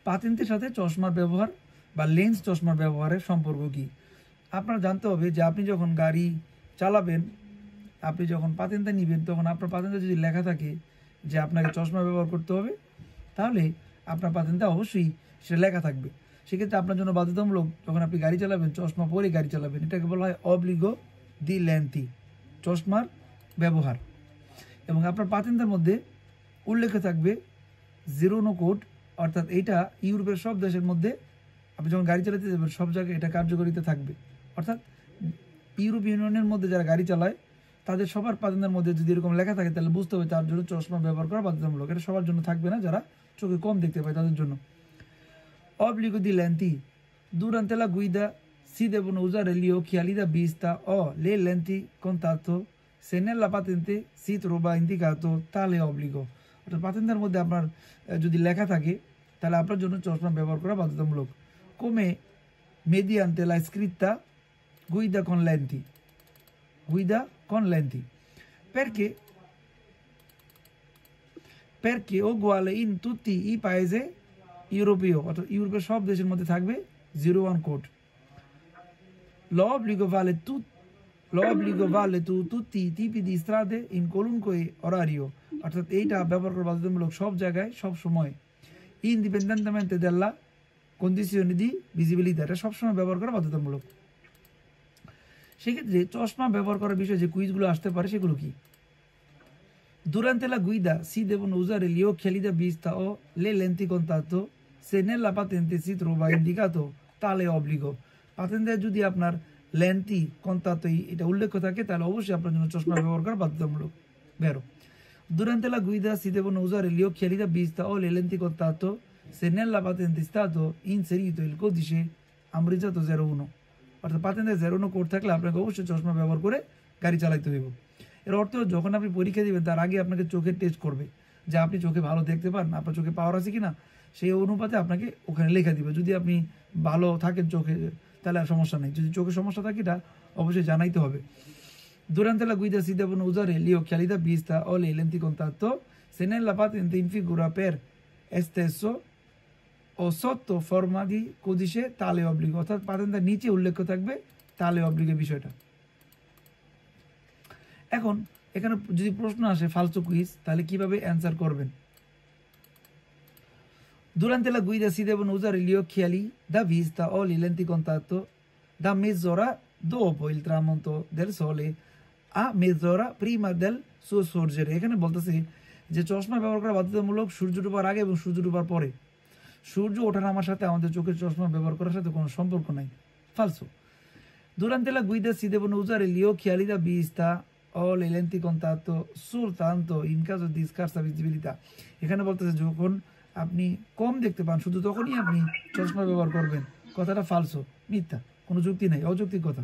পাতেন্তের সাথে চশমার ব্যবহার বা লেন্স চশমার ব্যবহারের সম্পর্ক কি? আপনার জানতে হবে যে আপনি যখন গাড়ি চালাবেন, আপনি যখন পাতেন্তে নেবেন, তখন আপনার পাতেন্তে যদি লেখা থাকে যে আপনাকে চশমা ব্যবহার করতে হবে, তাহলে আপনার পাতেন্তে অবশ্যই সেটা লেখা থাকবে। সেক্ষেত্রে আপনার জন্য বাধ্যতামূলক যখন আপনি গাড়ি চালাবেন চশমা পরে গাড়ি চালাবেন। এটাকে বলা হয় অব্লিগো দি লেন্তি, চশমার ব্যবহার। এবং আপনার পাতেন্তের মধ্যে উল্লেখ থাকবে জিরো নো কোড, অর্থাৎ এইটা ইউরোপের সব দেশের মধ্যে আপনি যখন গাড়ি চালাতে যাবেন সব জায়গায় এটা কার্যকরিতা থাকবে। অর্থাৎ ইউরোপ ইউনিয়নের মধ্যে যারা গাড়ি চালায় তাদের সবার পাতেন্তের মধ্যে যদি এরকম লেখা থাকে তাহলে বুঝতে হবে তার জন্য চশমা ব্যবহার করা বাধ্যতামূলক। এটা সবার জন্য থাকবে না, যারা চোখে কম দেখতে পায় তাদের জন্য। Obbligo di lenti. Durante la guida si devono usare gli occhiali da vista o le lenti contatto se nella patente si trova indicato tale obbligo. অর্থাৎ পাতেন্টের মধ্যে আপনার যদি লেখা থাকে তাহলে আপনার জন্য চশমা ব্যবহার করা বাধ্যতামূলক। come mediante la scritta guida con lenti. Guida con lenti. Perché uguale in tutti i paesi ইউরোপীয়, অর্থাৎ ইউরোপের সব দেশের মধ্যে থাকবে 01 code. L'obbligo vale tutti i tipi di strade in qualunque orario, অর্থাৎ এইটা ব্যবহার করা বাধ্যতামূলক সব জায়গায় সব সময়। Indipendentemente della condizione di visibilità, এটা সবসময় ব্যবহার করা বাধ্যতামূলক। সেক্ষেত্রে চশমা ব্যবহার করার বিষয়ে যে কুইজগুলো আসতে পারে সেগুলো কি? Durante la guida si devono usare gli occhiali da vista o le lenti contatto se nella patente si trova indicato tale obbligo. পাতেন্টে যদি আপনার লেন্তি কন্টাক্ট এটা উল্লেখ থাকে তাহলে অবশ্যই আপনার জন্য চশমা ব্যবহার করা বাধ্যতামূলক। বেরো Durante la guida si devono usare gli occhiali da vista o le lenti contatto se nella patente è stato inserito il codice ambrizzato 01, অর্থাৎ পাতেন্টে 01 কোড থাকলে আপনাকে অবশ্যই চশমা ব্যবহার করে গাড়ি চালাতে হইব। এর অর্থ যখন আপনি পরীক্ষা দিবেন তার আগে আপনাকে চোখের টেস্ট করবে যে আপনি চোখে ভালো দেখতে পান, আপনার চোখে পাওয়ার আছে কিনা, সেই অনুপাতে আপনাকে ওখানে লেখা দিবে। যদি আপনি ভালো থাকেন চোখে তাহলে আর সমস্যা নেই, যদি চোখে সমস্যা থাকে এটা অবশ্যই জানাইতে হবে। Durante la guida si devono usare gli occhiali da vista o le lenti contatto se nella patente in figura per estesso o sotto forma di codice tale obbligo, অর্থাৎ পাতেন্টের নিচে উল্লেখ থাকবে তালে অব্লিগের বিষয়টা। এখন এখানে যদি প্রশ্ন আসে ফালসো কুইজ তাহলে কিভাবে অ্যান্সার করবেন? Durante la guida si devono usare gli occhiali da vista o le lenti contatto da mezz'ora dopo il tramonto del sole a mezz'ora prima del suo sorgere. এখানে বলতেছে যে চশমা ব্যবহার করা বাধ্যতামূলক সূর্য ডোবার আগে এবং সূর্য ডোবার পরে। সূর্য ওঠানামার সাথে আমাদের চোখের চশমা ব্যবহার করার সাথে কোনো সম্পর্ক নাই, ফালসো। Durante la guida si devono usare gli occhiali da vista o le lenti contatto soltanto in caso di scarsa visibilità. এখানে বলতেছে যখন আপনি কম দেখতে পান শুধু তখনই আপনি চশমা ব্যবহার করবেন। কথাটা ফালসো, মিথ্যা, কোনো যুক্তি নাই, অযৌক্তিক কথা।